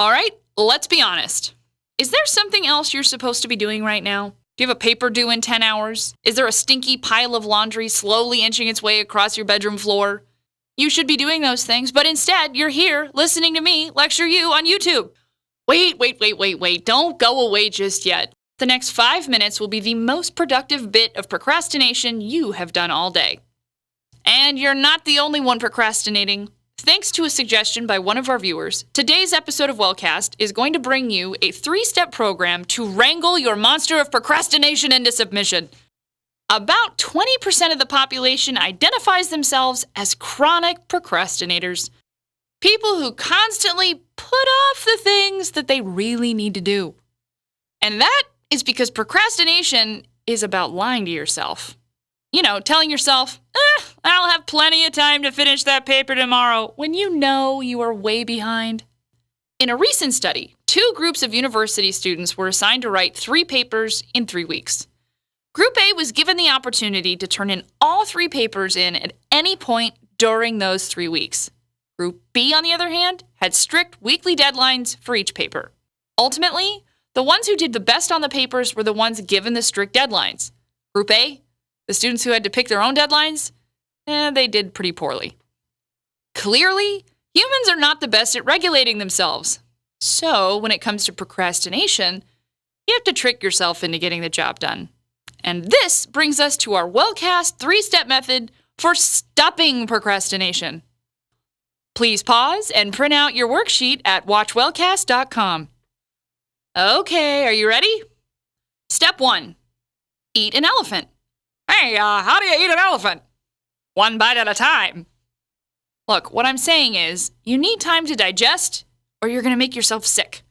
All right, let's be honest. Is there something else you're supposed to be doing right now? Do you have a paper due in 10 hours? Is there a stinky pile of laundry slowly inching its way across your bedroom floor? You should be doing those things, but instead, you're here listening to me lecture you on YouTube. Wait. Don't go away just yet. The next 5 minutes will be the most productive bit of procrastination you have done all day. And you're not the only one procrastinating. Thanks to a suggestion by one of our viewers, today's episode of Wellcast is going to bring you a 3-step program to wrangle your monster of procrastination into submission. About 20% of the population identifies themselves as chronic procrastinators. People who constantly put off the things that they really need to do. And that is because procrastination is about lying to yourself. You know, telling yourself, I'll have plenty of time to finish that paper tomorrow, when you know you are way behind. In a recent study, 2 groups of university students were assigned to write 3 papers in 3 weeks. Group A was given the opportunity to turn in all 3 papers in at any point during those 3 weeks. Group B, on the other hand, had strict weekly deadlines for each paper. Ultimately, the ones who did the best on the papers were the ones given the strict deadlines. Group A, the students who had to pick their own deadlines, they did pretty poorly. Clearly, humans are not the best at regulating themselves. So, when it comes to procrastination, you have to trick yourself into getting the job done. And this brings us to our Wellcast 3-step method for stopping procrastination. Please pause and print out your worksheet at watchwellcast.com. Okay, are you ready? Step 1. Eat an elephant. Hey, how do you eat an elephant? 1 bite at a time. Look, what I'm saying is, you need time to digest, or you're going to make yourself sick.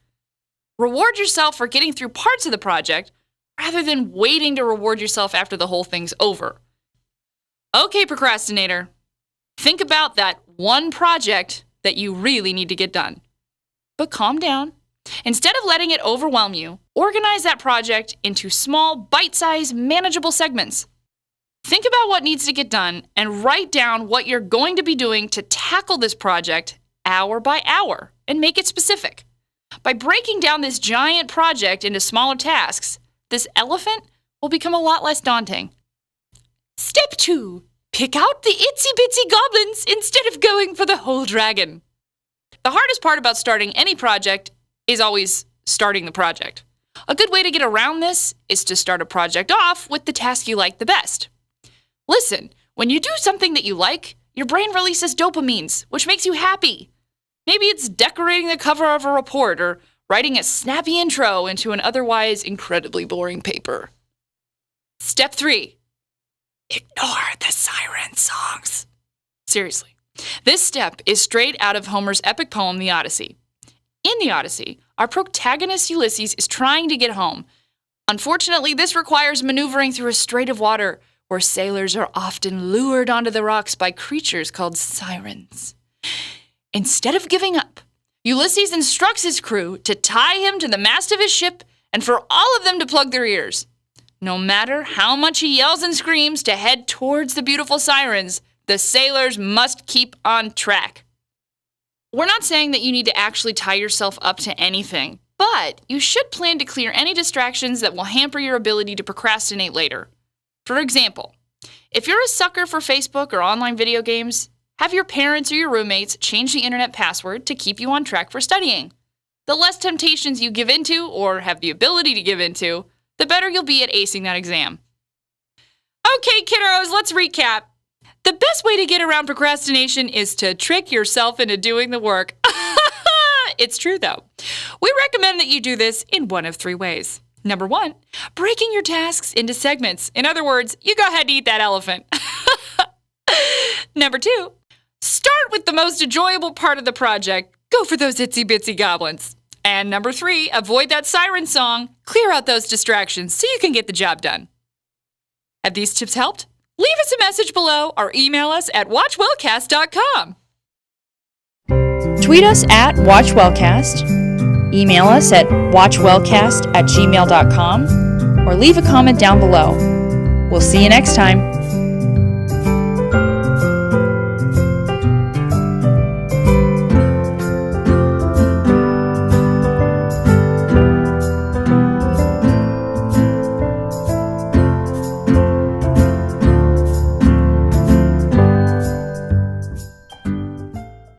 Reward yourself for getting through parts of the project, rather than waiting to reward yourself after the whole thing's over. Okay, procrastinator. Think about that one project that you really need to get done. But calm down. Instead of letting it overwhelm you, organize that project into small, bite-sized, manageable segments. Think about what needs to get done and write down what you're going to be doing to tackle this project hour by hour and make it specific. By breaking down this giant project into smaller tasks, this elephant will become a lot less daunting. Step 2. Pick out the itsy-bitsy goblins instead of going for the whole dragon. The hardest part about starting any project is always starting the project. A good way to get around this is to start a project off with the task you like the best. Listen, when you do something that you like, your brain releases dopamines, which makes you happy. Maybe it's decorating the cover of a report or writing a snappy intro into an otherwise incredibly boring paper. Step 3. Ignore the siren songs. Seriously, this step is straight out of Homer's epic poem, The Odyssey. In The Odyssey, our protagonist Ulysses is trying to get home. Unfortunately, this requires maneuvering through a strait of water where sailors are often lured onto the rocks by creatures called sirens. Instead of giving up, Ulysses instructs his crew to tie him to the mast of his ship and for all of them to plug their ears. No matter how much he yells and screams to head towards the beautiful sirens, the sailors must keep on track. We're not saying that you need to actually tie yourself up to anything, but you should plan to clear any distractions that will hamper your ability to procrastinate later. For example, if you're a sucker for Facebook or online video games, have your parents or your roommates change the internet password to keep you on track for studying. The less temptations you give into or have the ability to give into, the better you'll be at acing that exam. Okay, kiddos, let's recap. The best way to get around procrastination is to trick yourself into doing the work. It's true, though. We recommend that you do this in one of 3 ways. Number 1, breaking your tasks into segments. In other words, you go ahead and eat that elephant. Number 2, start with the most enjoyable part of the project. Go for those itsy-bitsy goblins. And number 3, avoid that siren song. Clear out those distractions so you can get the job done. Have these tips helped? Leave us a message below or email us at watchwellcast.com. Tweet us at watchwellcast. Email us at watchwellcast@gmail.com or leave a comment down below. We'll see you next time.